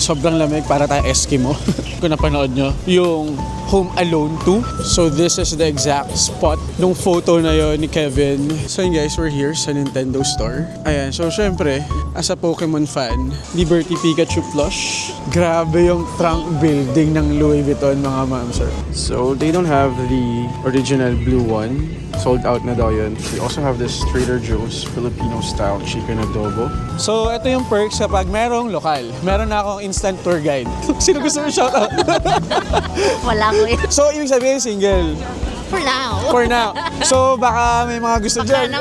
Sobrang lamig, para tayong Eskimo. Kung napanood nyo, yung Home Alone 2. So this is the exact spot nung photo na yon ni Kevin. So yun guys, we're here sa Nintendo Store. Ayan, so syempre, as a Pokemon fan, Liberty Pikachu plush. Grabe yung trunk building ng Louis Vuitton, mga ma'am sir. So they don't have the original blue one. Sold out na daw yun. We also have this Trader Joe's Filipino style chicken adobo. So ito yung perks kapag merong lokal. Meron na akong instant tour guide. Sino gusto mo shoutout? Wala ko eh. So ibig sabihin single? For now. For now. So baka may mga gusto dyan.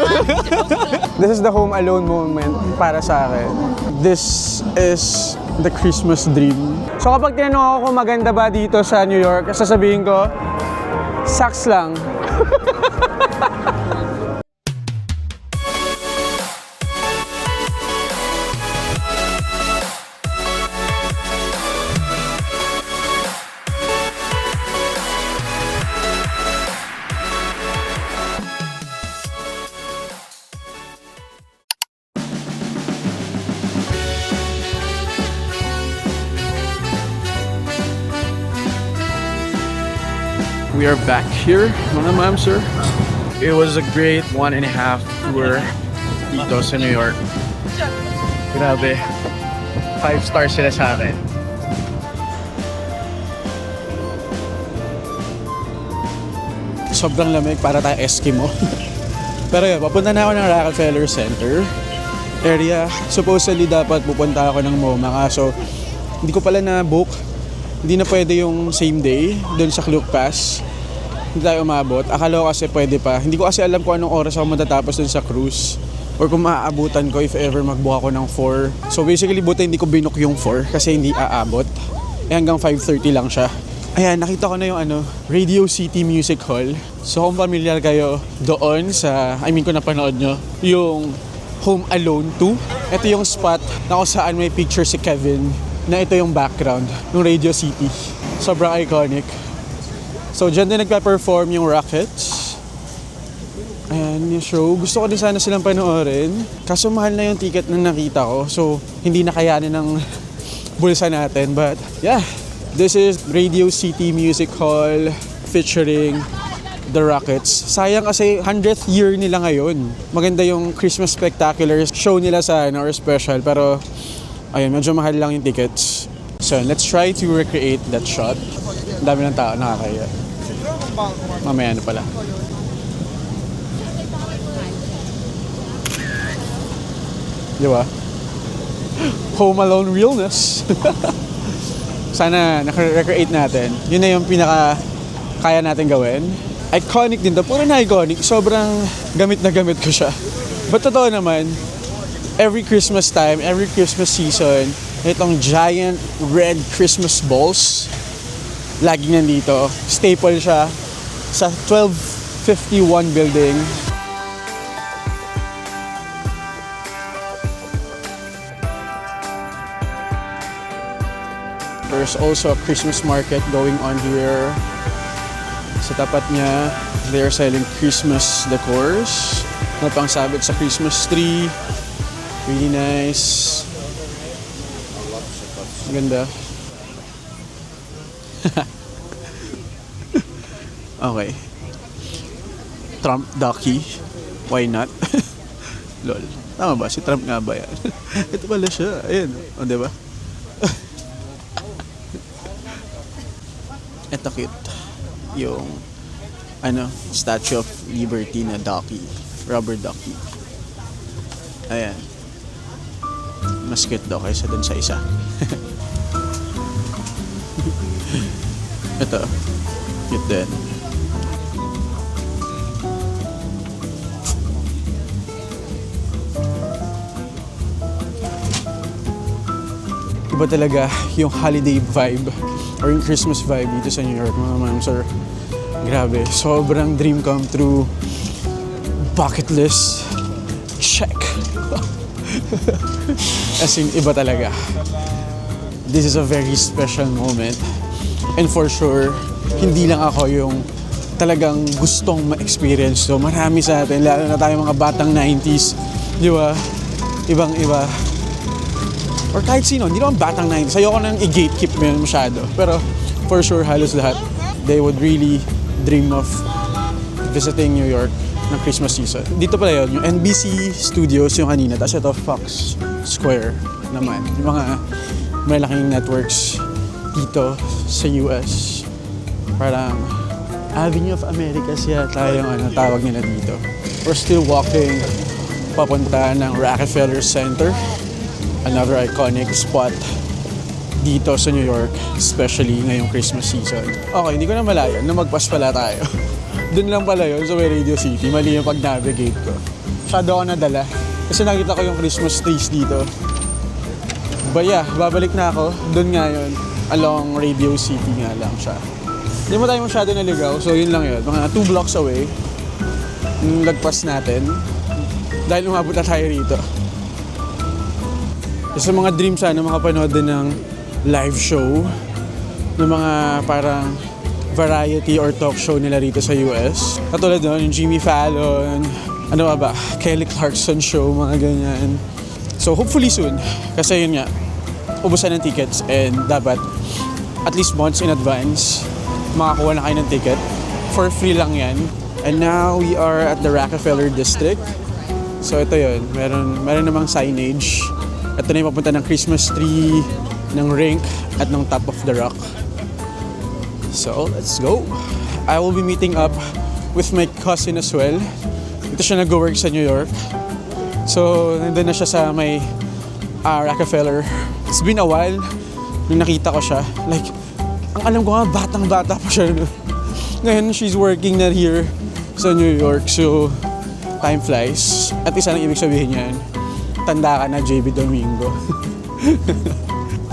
This is the Home Alone moment para sa akin. This is the Christmas dream. So kapag tinanong ako kung maganda ba dito sa New York, sasabihin ko, sucks lang. We are back here, mga ma'am, sir. It was a great 1.5 tour dito sa New York. Grabe. 5 stars sila sa akin. Sobrang lamig, para tayong Eskimo. Pero yun, papunta na ako ng Rockefeller Center area. Supposedly dapat pupunta ako ng MoMA, kaso hindi ko pala na-book. Hindi na pwede yung same day doon sa Klook Pass. Hindi tayo umabot. Akala ko kasi pwede pa. Hindi ko kasi alam kung anong oras ako matatapos doon sa cruise. Or kung maaabutan ko if ever magbuka ako ng 4. So basically, buti hindi ko binook yung 4 kasi hindi aabot. Hanggang 5:30 lang siya. Ayan, nakita ko na yung Radio City Music Hall. So kung familiar kayo doon sa, kung napanood nyo, yung Home Alone 2. Ito yung spot na kung saan may picture si Kevin na ito yung background ng Radio City. Sobrang iconic. So, dyan din nagpa-perform yung Rockets. Ayan yung show. Gusto ko din sana silang panoorin. Kaso mahal na yung ticket na nakita ko. So, hindi na kayanin ng bulsa natin. But, yeah. This is Radio City Music Hall featuring The Rockets. Sayang kasi 100th year nila ngayon. Maganda yung Christmas Spectacular show nila sa or special. Pero, ayun, medyo mahal lang yung tickets. So, let's try to recreate that shot. Ang dami ng tao, nakakaya. Mamaya na pala. Di ba? Home Alone realness. Sana naka-recreate natin. Yun na yung pinaka kaya natin gawin. Iconic din to. Puro na iconic. Sobrang gamit na gamit ko siya. But totoo naman, every Christmas time, every Christmas season, itong giant red Christmas balls, laging nandito. Staple siya sa 1251 building. There's also a Christmas market going on here. Sa tapat niya, they're selling Christmas decors na pangsabit sa Christmas tree. Really nice. Ganda. Okay. Trump ducky. Why not? Lol. Tama ba? Si Trump nga ba yan? Ito pala siya. Ayan. O, diba? Ito cute. Yung Statue of Liberty na ducky. Rubber ducky. Ayan. Mas cute daw kaysa dun sa isa. Ito. Cute din. Iba talaga yung holiday vibe or yung Christmas vibe dito sa New York, mga ma'am sir. Grabe. Sobrang dream come true. Bucket list. Check. As in, iba talaga. This is a very special moment. And for sure, hindi lang ako yung talagang gustong ma-experience to. Marami sa atin, lalo na tayo mga batang 90s. Di ba? Ibang-iba. or kahit sino, hindi naman batang 90s. Ayoko nang i-gatekeep mo yun masyado. Pero for sure, halos lahat, they would really dream of visiting New York ng Christmas season. Dito pala yun, yung NBC Studios yung kanina, tapos ito Fox Square naman. Yung mga malaking networks dito sa US. Parang Avenue of Americas yata yung tawag nila dito. We're still walking papunta ng Rockefeller Center. Another iconic spot dito sa New York, especially ngayong Christmas season. Okay, hindi ko na malayan, lumagpas pala tayo. Doon lang pala yun sa Radio City, mali yung pag-navigate ko. Masyado ako nadala, kasi nakita ko yung Christmas trees dito. But yeah, babalik na ako, doon nga yun, along Radio City nga lang siya. Hindi mo tayo masyado naligaw, so yun lang yun, mga 2 blocks away, yung lagpas natin, dahil umabot na tayo rito. Sa mga dream sana makapanood din ng live show ng mga parang variety or talk show nila rito sa US. Katulad doon, yung Jimmy Fallon, ano ba, Kelly Clarkson show, mga ganyan. So hopefully soon, kasi yun nga, ubusan ng tickets and dapat at least months in advance makakuha na kayo ng ticket. For free lang yan. And now we are at the Rockefeller District. So ito yun, meron namang signage. Ito na yung papunta ng Christmas tree, ng rink, at ng top of the rock. So, let's go! I will be meeting up with my cousin as well. Ito siya nag-work sa New York. So, nandun na siya sa may Rockefeller. It's been a while nung nakita ko siya. Like, ang alam ko nga, batang-bata pa siya. Ngayon, she's working na here sa New York. So, time flies. At isa nang ibig sabihin yan, tanda ka na, JB Domingo.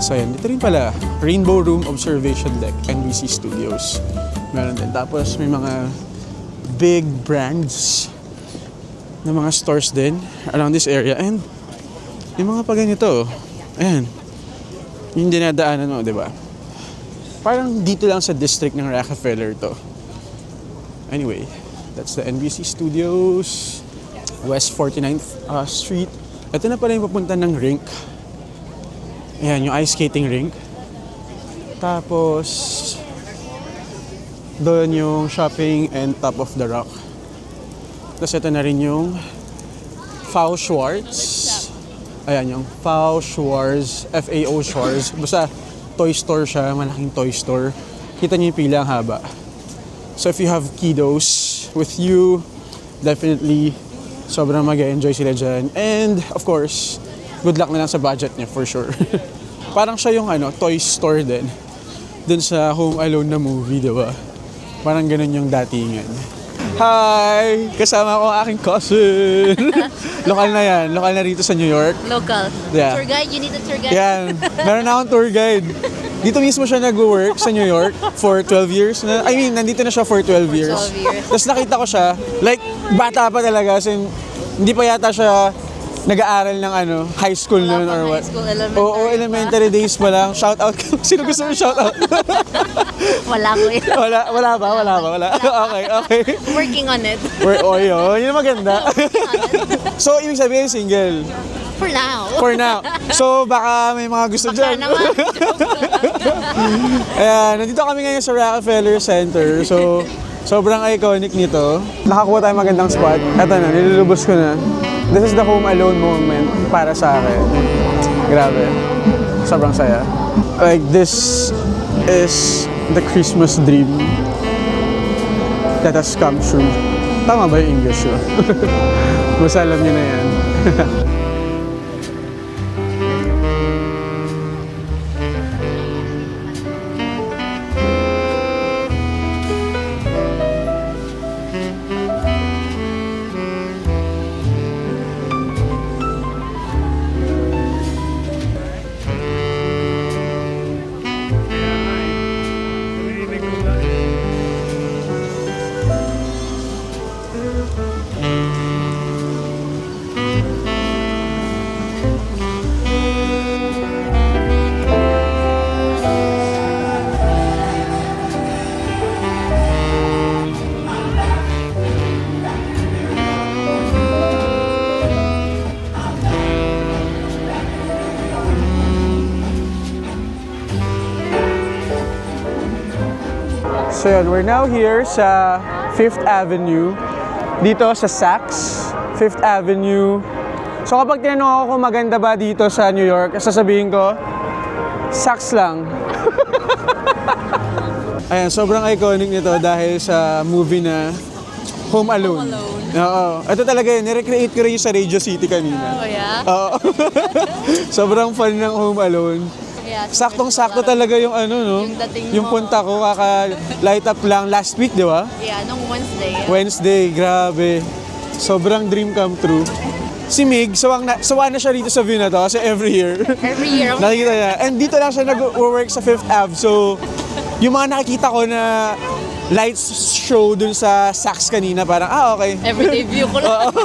So yan, dito rin pala, Rainbow Room Observation Deck, NBC Studios. Meron din. Tapos may mga big brands na mga stores din around this area. And yung mga pa ganito, ayan, yung dinadaanan mo, di ba? Parang dito lang sa district ng Rockefeller to. Anyway, that's the NBC Studios, West 49th Street. Ito na pala yung papunta ng rink. Ayan, yung ice skating rink. Tapos, doon yung shopping and top of the rock. Tapos ito na rin yung Fao Schwarz. Ayan, yung Fao Schwarz, F-A-O Schwarz. Basta, toy store siya, malaking toy store. Kita niyo yung pila, ang haba. So if you have kiddos with you, definitely sobrang mag-enjoy sila dyan. And of course, good luck na lang sa budget niya for sure. Parang siya yung toy store din. Dun sa Home Alone na movie, di ba? Parang ganun yung datingan. Hi! Kasama ko ang aking cousin. Lokal na yan. Lokal na rito sa New York. Local. Yeah. Tour guide, you need a tour guide. Yan. Meron na akong tour guide. Dito mismo siya nag-work sa New York for 12 years. I mean, nandito na siya for 12 years. 12 years. Tapos nakita ko siya, like, bata pa talaga. As in, hindi pa yata siya nag-aaral ng high school noon or what. High school, elementary. Oo, elementary days pa lang. Shout out. Sino gusto mo shout out? Wala ko yun. Wala ba? Okay. Working on it. Yun yung maganda. So, ibig sabihin, single. For now. For now. So, baka may mga gusto Baka dyan. naman. Ayan, nandito kami ngayon sa Rockefeller Center. So, sobrang iconic nito. Nakakuha tayo magandang spot. Eto na, nilulubos ko na. This is the Home Alone moment para sa akin. Grabe. Sobrang saya. Like, this is the Christmas dream that has come true. Tama ba yung English yun? Basta alam niyo na yan. So yun, we're now here sa 5th Avenue. Dito sa Saks, 5th Avenue. So kapag tinanong ako kung maganda ba dito sa New York, sasabihin ko, Saks lang. Ayan, sobrang iconic nito dahil sa movie na Home Alone. Oo. Ito talaga yun, nirecreate ko rin yung sa Radio City kanina. Oh, yeah? Oo. Sobrang fun ng Home Alone. Yeah, Saktong-sakto talaga yung ano, no? Yung dating Yung mo. punta ko, kaka-light up lang last week, di ba? Yeah, nung Wednesday. Wednesday, grabe. Sobrang dream come true. Si Mig, sawa na siya rito sa view na to kasi every year. Every year. Nakikita niya. And dito lang siya nag-work sa 5th Ave. So, yung mga nakikita ko na lights show dun sa Saks kanina, parang, okay. Everyday view ko lang.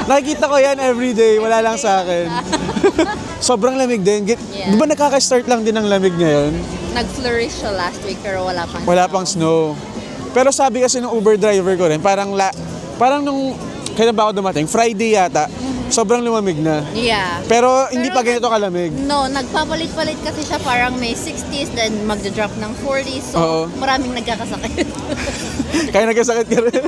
Nakikita ko yan everyday, wala lang sa akin. Sobrang lamig din. Yeah. Di ba nakaka-start lang din ng lamig ngayon? Nag-flourish siya last week pero wala pang Wala pang snow. Pero sabi kasi ng Uber driver ko rin, parang nung kailan ba ako dumating? Friday yata. Sobrang lumamig na. Yeah. Pero hindi pa ganito kalamig. No, nagpapalit-palit kasi siya, parang may 60s, then magda-drop ng 40s. So, Oo. maraming nagkakasakit. Kaya nagkasakit ka rin.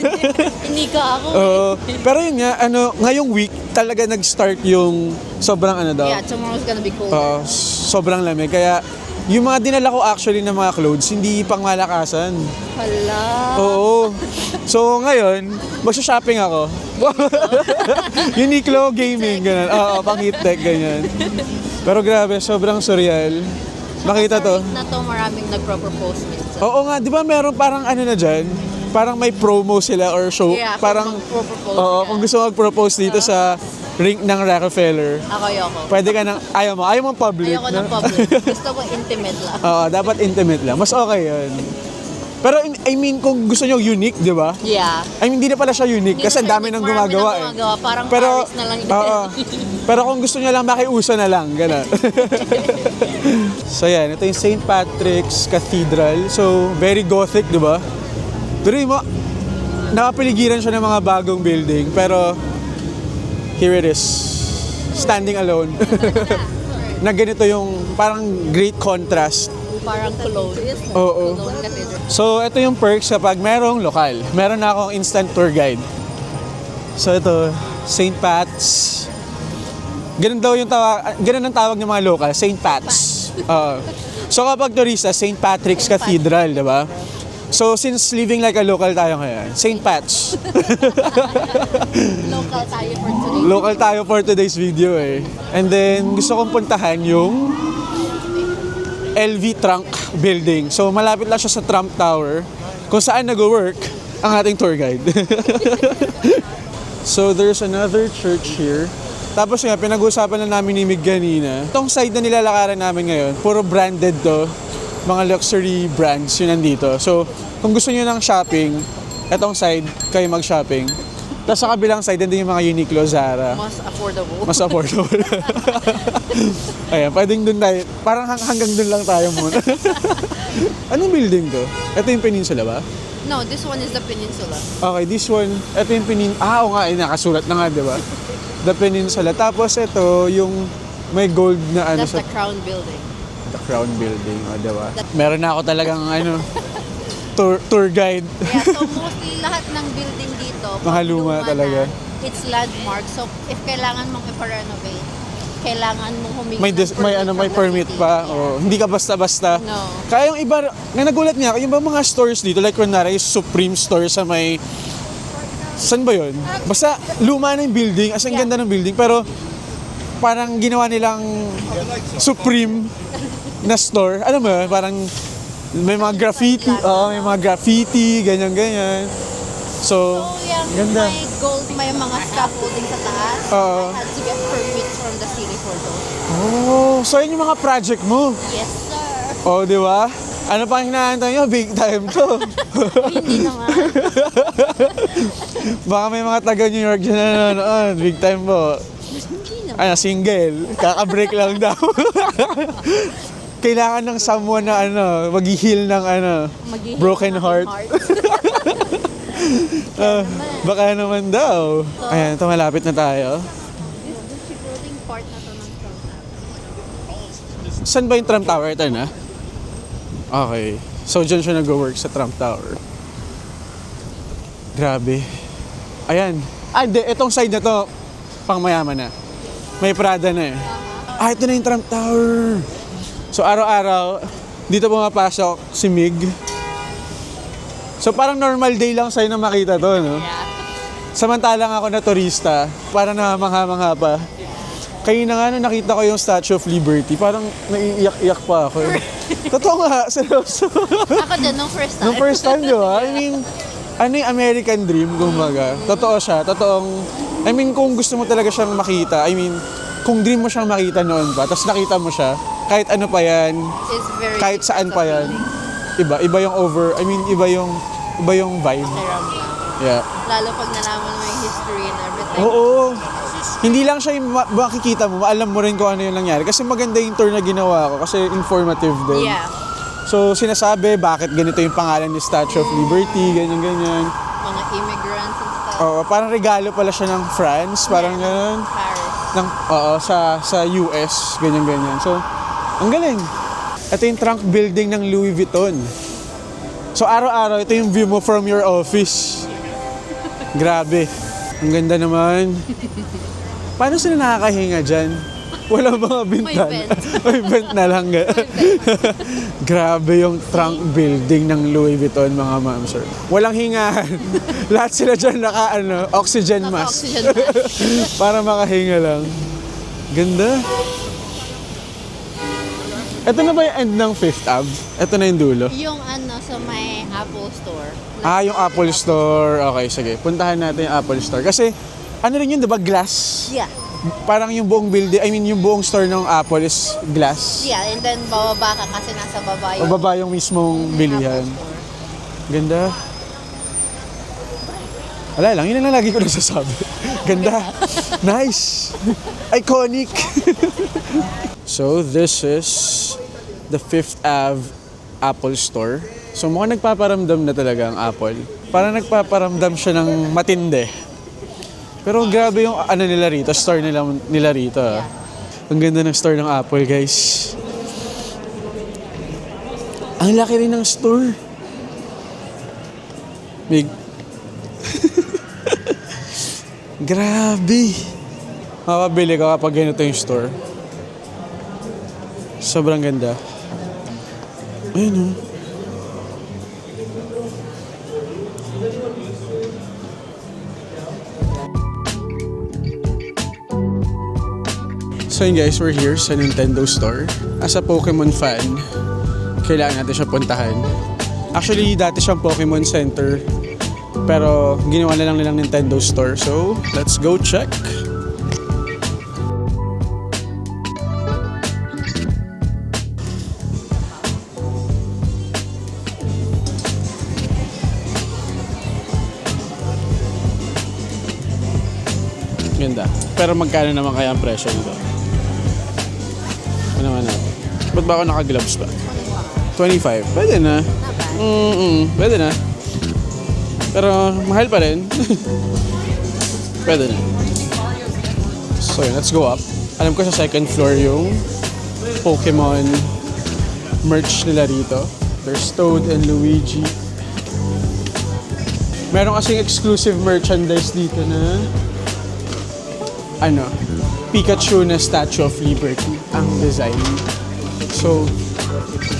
Hindi ka ako. Oo. Pero yun nga, ngayong week talaga nag-start yung sobrang daw. Yeah, tomorrow's gonna be colder. Oo, sobrang lamig. Kaya yung mga dinala ko actually ng mga clothes, hindi pang malakasan. Hala. Oo. So ngayon, magsha-shopping ako. Uniqlo Gaming, ganun. Oo, pang heat tech, ganyan. Pero grabe, sobrang surreal. Makita to. Na to, maraming nagpro-propose minsan. Oo nga, di ba meron parang na dyan? Parang may promo sila or show. Yeah, parang, magpro-propose oo, ka. kung gusto mo mag-propose dito sa ring ng Rockefeller, Ayoko. pwede ka nang, ayaw mo public. Ayoko no? ng public. Gusto ko intimate lang. Oo, dapat intimate lang. Mas okay yun. Pero I mean, kung gusto nyo unique, di ba? Yeah. I mean, hindi na pala siya unique kasi ang dami nang gumagawa eh. Parang Pero, Paris na lang din. oo. Pero kung gusto nyo lang, makiusa na lang. Gano'n. So yan, ito yung St. Patrick's Cathedral. So, very gothic, di ba? Pero mo, nakapiligiran siya ng mga bagong building. Pero, here it is. Standing alone. Na ganito yung parang great contrast. Parang Cologne. Oo. Cologne Cathedral. So, ito yung perks kapag merong lokal. Meron na akong instant tour guide. So, ito, St. Pat's. Ganun daw yung ganun ang tawag ng mga local, St. Pat's. So, kapag turista, St. Patrick's Cathedral, di ba? So, since living like a local tayo ngayon, St. Pat's. Local tayo for today. Local tayo for today's video eh. And then, gusto kong puntahan yung LV Trunk Building. So, malapit lang siya sa Trump Tower kung saan nag-work ang ating tour guide. So, there's another church here. Tapos nga, pinag-uusapan na namin ni Mig kanina. Itong side na nilalakaran namin ngayon, puro branded to. Mga luxury brands yun nandito. So, kung gusto nyo ng shopping, etong side, kayo mag-shopping. Tapos sa kabilang side, din yung mga Uniqlo, Zara. Mas affordable. Mas affordable. Ayan, pwedeng dun tayo. Parang hanggang dun lang tayo muna. Anong building to? Ito yung Peninsula ba? No, this one is the Peninsula. Okay, this one, ito yung oo nga, nakasulat na nga, di ba? The Peninsula. Tapos ito, yung may gold na That's sa the Crown Building. the Crown Building, di ba? Meron na ako talagang tour guide. Yeah, so mostly lahat ng building dito, Mga pag luma talaga. it's landmark. So if kailangan mong i-renovate, kailangan mong humingi May permit pa. O, hindi ka basta-basta. No. Kaya yung iba, nagulat niya, yung ba mga stores dito, like kunwari, yung Supreme store sa may, saan ba yun? Basta luma na yung building, as ang Yeah. ganda ng building, pero parang ginawa nilang Supreme na store. Alam mo yun, parang may mga graffiti, may mga graffiti, ganyan-ganyan. So, yung ganda. may gold, may mga scaffolding sa taas. Oo. I had to get permits from the city for those. Oh, so yun yung mga project mo. Yes, sir. Oh, di ba? Ano pang hinaantay nyo? Big time to. Hindi naman. Baka may mga taga New York dyan na nanonood. Big time po. Hindi naman. Single. Kaka-break lang daw. Kailangan ng someone na mag-heal ng Mag-heal broken ng heart. Baka naman daw. Ayan, ito malapit na tayo. This shipbuilding part na to ng Trump Tower. Saan ba yung Trump Tower? Ito na? Okay. So, dyan siya nag-work sa Trump Tower. Grabe. Ayan. Hindi. Itong side na to, pang mayaman na. May Prada na eh. Ito na yung Trump Tower. So, araw-araw, dito pumapasok si Mig. So, parang normal day lang sa'yo na makita to, no? Yeah. Samantalang ako na turista, parang namamangha-mangha pa. Kaya na nga, nung nakita ko yung Statue of Liberty, parang naiiyak-iyak pa ako. Totoo nga, seryoso. Ako din, nung first time. Nung first time, di ba? I mean, ano yung American dream, kumbaga. Totoo siya, I mean, kung gusto mo talaga siyang makita, kung dream mo siyang makita noon pa, tapos nakita mo siya, kahit ano pa yan, It's very kahit saan pa yan, iba yung iba yung vibe. Yeah. Lalo pag nalaman mo yung history and everything. Oo. Hindi lang siya yung makikita mo, maalam mo rin kung ano yung nangyari. Kasi maganda yung tour na ginawa ko, kasi informative din. Yeah. So, sinasabi, bakit ganito yung pangalan ni Statue of Liberty, ganyan-ganyan. Mga immigrants and stuff. Oo, parang regalo pala siya ng France, parang ganun. Paris. Sa US, ganyan-ganyan. So, ang galing. Ito yung trunk building ng Louis Vuitton. So, araw-araw, ito yung view mo from your office. Grabe. Ang ganda naman. Paano sila nakakahinga dyan? Wala mga bintan. May vent. May vent na lang. Grabe yung trunk building ng Louis Vuitton, mga ma'am, sir. Walang hingahan. Lahat sila dyan oxygen mask. Oxygen mask. Para makahinga lang. Ganda. Ito na ba yung end ng 5th Ave? Ito na yung dulo? Yung sa may Apple Store. Yung Apple Store. Okay, sige. Puntahan natin yung Apple Store. Kasi, ano rin yun, diba? Glass. Yeah. Parang yung buong building, yung buong store ng Apple is glass. Yeah, and then bababa ka kasi nasa baba yung Bababa yung mismong bilihan. Apple Store. Ganda. Wala lang, yun lang lagi ko nasasabi. Ganda. Nice. Iconic. So, this is the 5th Ave Apple Store. So, mukhang nagpaparamdam na talaga ang Apple. Parang nagpaparamdam siya ng matindi. Pero grabe yung nila rito, store nila rito. Ang ganda ng store ng Apple, guys. Ang laki rin ng store. Big. Grabe. Mapabili ka kapag ganito yung store. Sobrang ganda. Ayun, So yun guys, we're here sa Nintendo Store. As a Pokemon fan, kailangan natin siya puntahan. Actually, dati siyang Pokemon Center. Pero ginawa na lang nilang Nintendo Store. So, let's go check. Ganda. Pero magkano naman kaya ang presyo nito? Ano naman natin? Ba't ba ako naka-gloves pa? 25. Pwede na. Pwede na. Pero mahal pa rin. Pwede na. So yun, let's go up. Alam ko sa second floor yung Pokemon merch nila rito. There's Toad and Luigi. Meron kasing exclusive merchandise dito na Pikachu na Statue of Liberty ang design. So,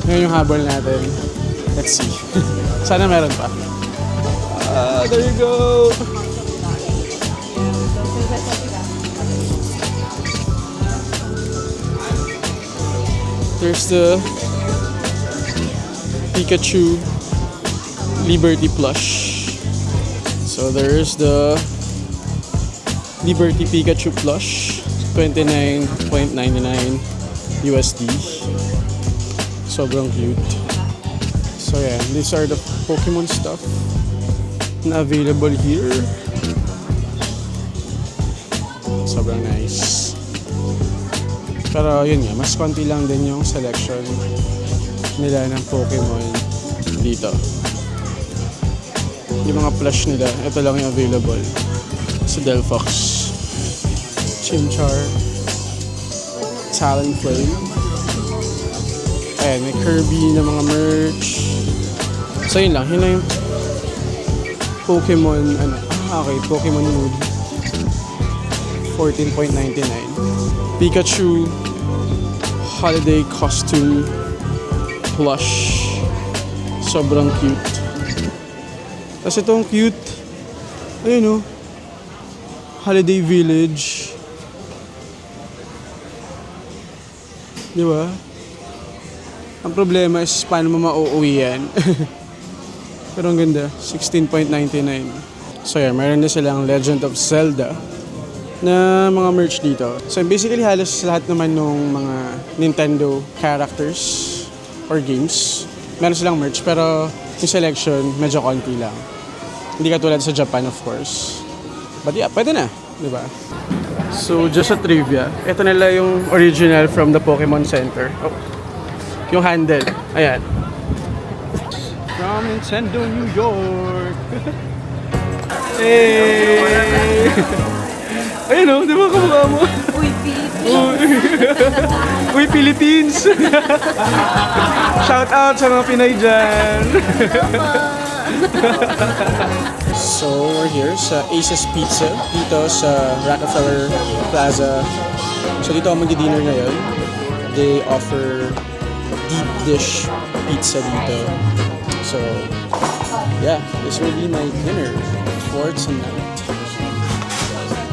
ngayon yung habol natin. Let's see. Sana meron pa. There you go! There's the Pikachu Liberty plush. So there's the Liberty Pikachu plush, $29.99 USD. Sobrang cute. So yeah, these are the Pokemon stuff na available here. Sobrang nice. Pero yun nga, mas konti lang din yung selection nila ng Pokemon dito. Yung mga plush nila, ito lang yung available. Sa Delphox, Chimchar, Talonflame. Ayan, may Kirby na mga merch. So yun lang, yun lang yung Pokemon, okay, Pokemon Mood. 14.99. Pikachu Holiday Costume Plush. Sobrang cute. Tapos itong cute, ayun o, Holiday Village. Di ba? Ang problema is paano mo mauuwi yan. Pero ang ganda, 16.99. So yeah, meron din silang Legend of Zelda na mga merch dito. So basically halos lahat naman nung mga Nintendo characters or games, meron silang merch pero yung selection medyo konti lang. Hindi katulad sa Japan of course. But yeah, pwede na, di ba? So just a trivia, ito nila yung original from the Pokemon Center. Oh, yung handle, ayan. From Nintendo New York. Hey! Ayun o, di ba kamukha mo? Uy, Uy, Philippines! Shout out sa mga Pinoy dyan! So, we're here sa Aces Pizza dito sa Rockefeller Plaza. So, dito ako mag-dinner ngayon. They offer deep dish pizza dito. So, yeah, this will be my dinner for tonight.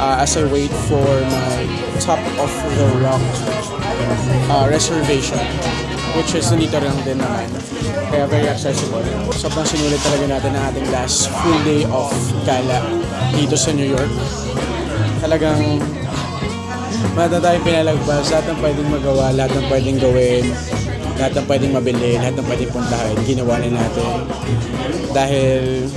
As I wait for my top of the rock reservation, which is nandito lang din naman. Kaya very accessible. Sobrang sinulit talaga natin ang ating last full day of gala dito sa New York. Talagang mata tayong pinalagpas, lahat ng pwedeng magawa, lahat ng pwedeng gawin, lahat ng pwedeng mabili, lahat ng pwedeng puntahan, ginawa na natin. Dahil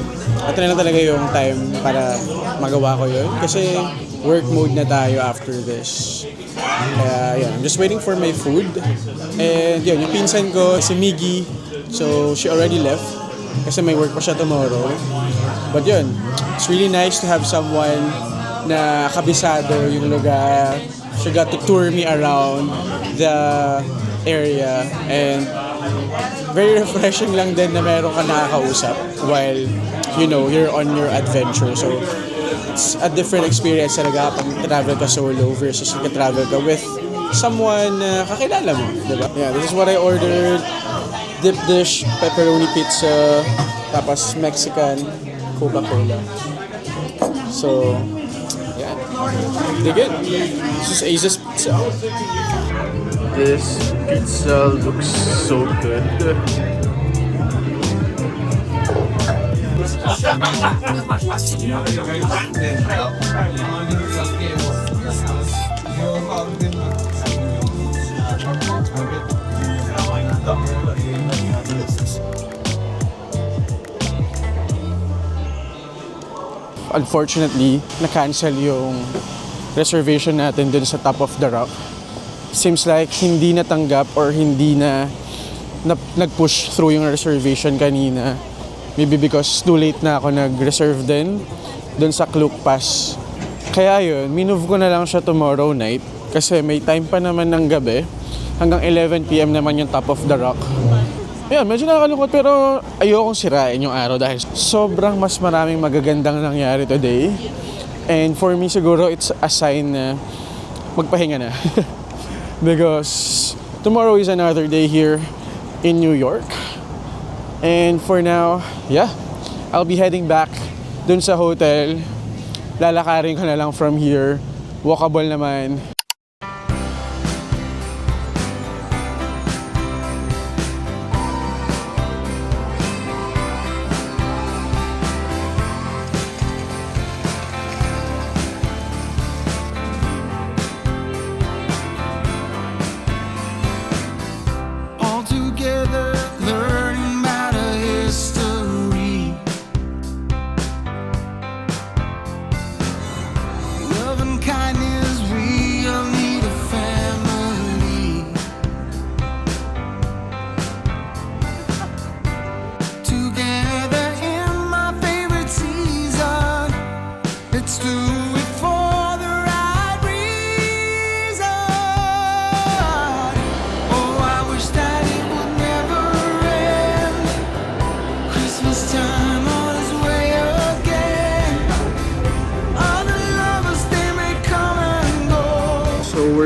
ito na lang talaga yung time para magawa ko yun. Kasi work mode na tayo after this. Kaya yeah, I'm just waiting for my food. And yun, yung pinsan ko, si Miggy, so she already left. Kasi may work pa siya tomorrow. But yun, it's really nice to have someone na kabisado yung lugar. She got to tour me around the area. And very refreshing lang din na meron ka nakakausap while, you know, you're on your adventure. So, it's a different experience talaga pag travel ka solo versus ka travel ka with someone na kakilala mo, diba? Yeah, this is what I ordered. Dip dish, pepperoni pizza, tapos Mexican Coca-Cola. So, yeah. Dig it. This is Aces Pizza. This pizza looks so good. Unfortunately, na-cancel yung reservation natin dun sa Top of the Rock. Seems like hindi natanggap or hindi na nag-push through yung reservation kanina. Maybe because too late na ako nag-reserve din dun sa Klook Pass. Kaya yun, minove ko na lang siya tomorrow night kasi may time pa naman ng gabi. Hanggang 11 PM naman yung Top of the Rock. Ayan, medyo nakakalungkot pero ayokong sirain yung araw dahil sobrang mas maraming magagandang nangyari today. And for me siguro it's a sign na magpahinga na. Because tomorrow is another day here in New York. And for now, yeah, I'll be heading back dun sa hotel. Lalakarin ko na lang from here. Walkable naman.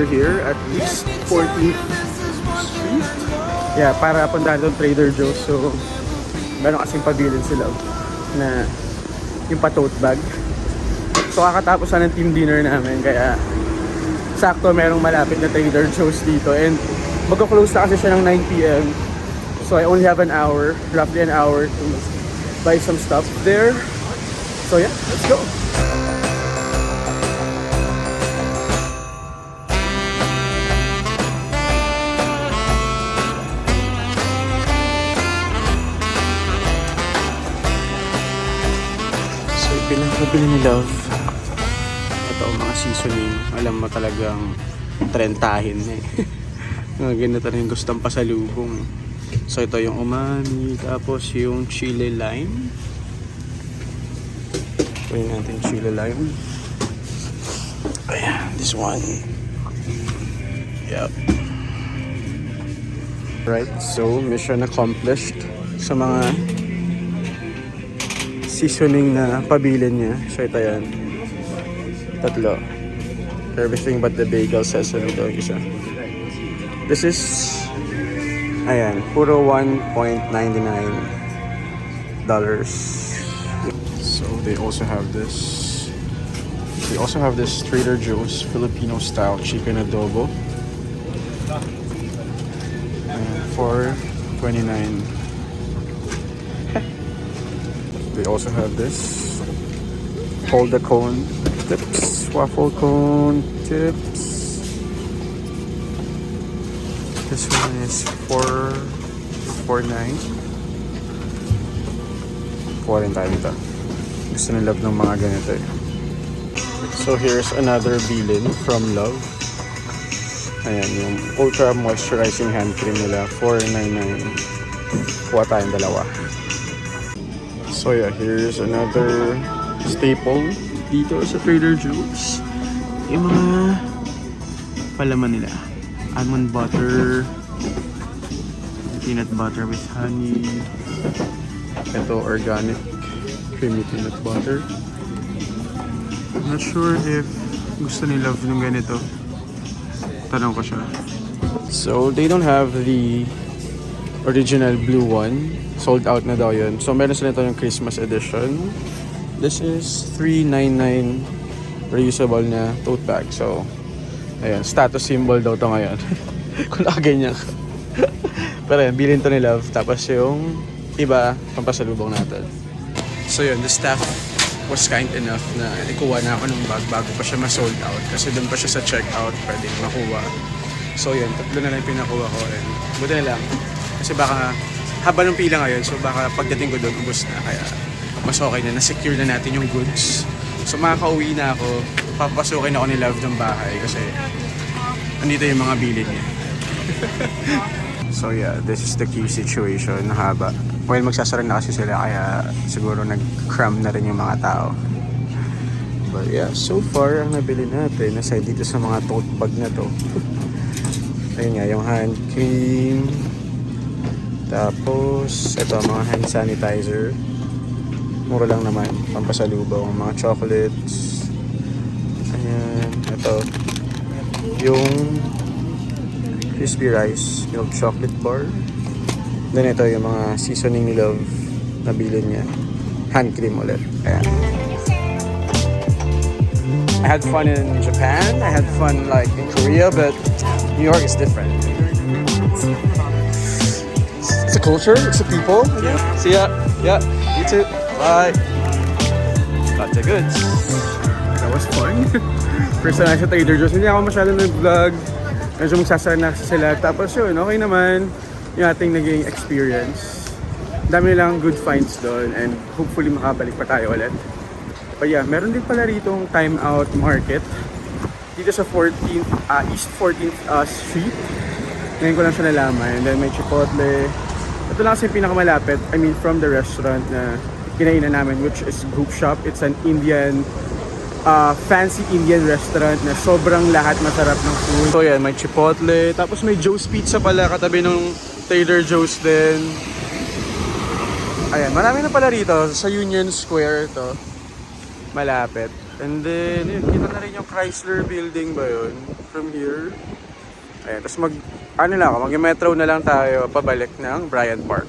detour here at East 14th Street. Yeah, para puntahan doon Trader Joe's. So, meron kasing pabilin sila na yung pa-tote bag. So, kakatapos na ng team dinner namin. Kaya, sakto merong malapit na Trader Joe's dito. And, magka-close na kasi siya ng 9 p.m. So, I only have an hour, roughly an hour to buy some stuff there. So, yeah, let's go. Pinakabili ni Love. Ito ang mga seasoning. Alam mo talagang trentahin eh. Mga ganito rin gustong pasalubong. So ito yung umami. Tapos yung chili lime. Try natin chili lime. Ayan, this one. Yep. Right, so mission accomplished sa mga seasoning na pabilin niya. So ito yan. Tatlo. Everything but the bagel sesame ito isa. This is ayan, puro $1.99. So they also have this. They also have this Trader Joe's Filipino style chicken adobo. For $29. They also have this hold the cone tips, waffle cone tips. This one is $4.49. Foreign tayo ito. Gusto ni Love ng mga ganito eh. So here's another bilin from Love. Ayan, yung ultra moisturizing hand cream nila, $4.99. Kuha tayong dalawa. So yeah, here's another staple dito sa Trader Joe's. Yung mga palaman nila. Almond butter, peanut butter with honey. Ito organic creamy peanut butter. I'm not sure if gusto ni Love ng ganito. Tanong ko siya. So they don't have the original blue one. Sold out na daw yun. So meron sila ito yung Christmas edition. This is $3.99 reusable na tote bag. So ayan, status symbol daw to ngayon. Kung nakaganyan ka. Pero ayan, bilhin to ni Love. Tapos yung iba, pampasalubong natin. So yun, the staff was kind enough na ikuha na ako ng bag bago pa siya ma-sold out. Kasi doon pa siya sa checkout pwedeng makuha. So yun, tatlo na lang pinakuha ko. And buti na lang. Kasi baka haba ng pila ngayon, so baka pagdating ko doon, ubos na. Kaya mas okay na, na-secure na natin yung goods. So makakauwi na ako, papasukin ako ni Love ng bahay kasi andito yung mga bilin niya. So yeah, this is the key situation, haba. Well, magsasara na kasi sila, kaya siguro nag-cram na rin yung mga tao. But yeah, so far, ang nabili natin, nasa dito sa mga tote bag na to. Ayun nga, yung hand cream. Tapos, ito mga hand sanitizer. Mura lang naman, pampasalubong. Mga chocolates. Ayan, ito. Yung crispy rice, milk chocolate bar. Then ito yung mga seasoning ni Love na bilhin niya. Hand cream ulit. Ayan. I had fun in Japan. I had fun like in Korea, but New York is different. It's a culture, it's a people. Yeah. See ya. Yeah, you too. Bye. Got the goods. That was fun. First time sa Trader Joe's, hindi ako masyadong nag-vlog. Medyo magsasara na sila. Tapos yun, okay naman yung ating naging experience. Dami lang good finds doon and hopefully makabalik pa tayo ulit. But yeah, meron din pala ritong time out market dito sa 14th, East 14th Street. Ngayon ko lang siya nalaman. And then may Chipotle. Ito lang kasi yung pinakamalapit. I mean, from the restaurant na kinainan namin, which is Goop Shop. It's an Indian, fancy Indian restaurant na sobrang lahat masarap ng food. So yan, may Chipotle. Tapos may Joe's Pizza pala, katabi ng Trader Joe's din. Ayan, marami na pala rito. Sa Union Square to. Malapit. And then, yun, kita na rin yung Chrysler Building ba yun? From here. Ayan, tapos ano lang ako, mag-metro na lang tayo pabalik ng Bryant Park.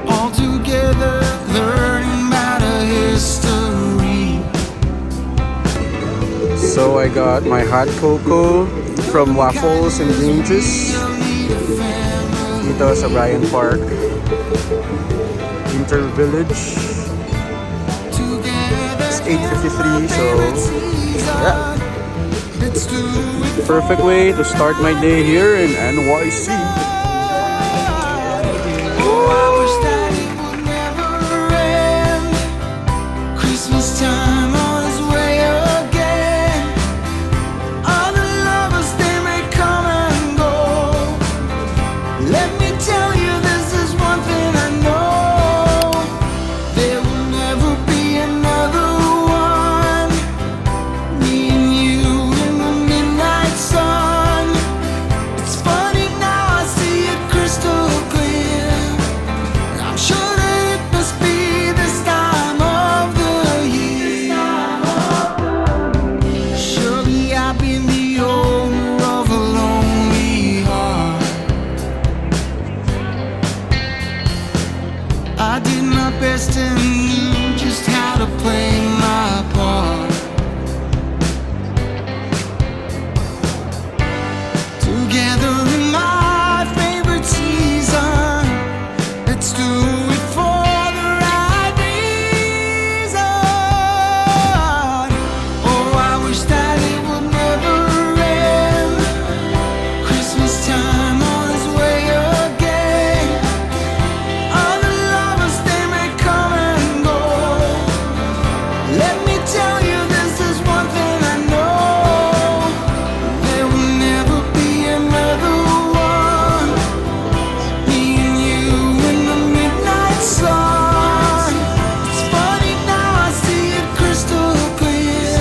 All together, learning about a history. So I got my hot cocoa from Waffles and Green Juice dito sa Bryant Park Inter Village. It's 8:53, so yeah, perfect way to start my day here in NYC. Oh, I wish that it would never end. Christmas time on its way again. Other lovers, they may come and go. Let me tell you, this is one thing I know. There will never be another one. Me and you in the midnight sun. It's funny now, I see it crystal clear. I'm sure that it must be this time of the year. Surely I've been the owner of a lonely heart. I did my best and knew just how to play my part. Together in my favorite season, let's do it for the right reason. Oh, I wish that it would never end. Christmas time on its way again. Other lovers, they may come and go. Let me tell you, this is one thing I know. There will never be another one. Me and you in the midnight sun. It's funny now, I see it crystal clear.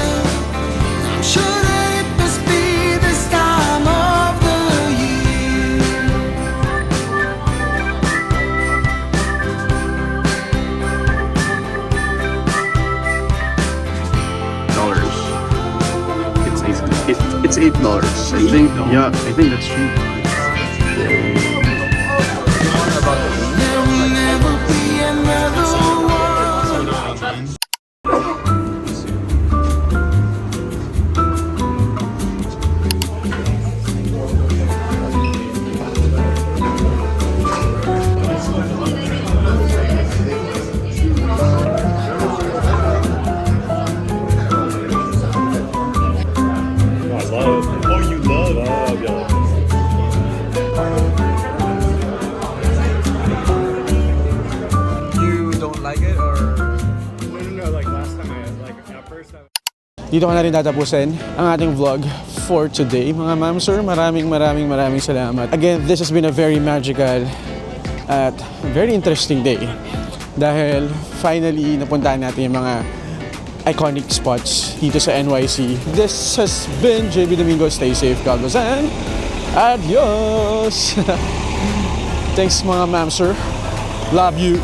I'm sure that it must be this time of the year. Dollars. It's $8. I think. Yeah, I think that's true. There will never be another one. You love? Oh, yeah. You don't like it or? No, like last time at first I... Dito ko na rin tatapusin ang ating vlog for today. Mga ma'am, sir, maraming salamat. Again, this has been a very magical at very interesting day. Dahil finally, napuntahan natin yung mga iconic spots dito sa NYC. This has been JB Domingo. Stay safe, God bless, and adios! Thanks mga ma'am, sir. Love you.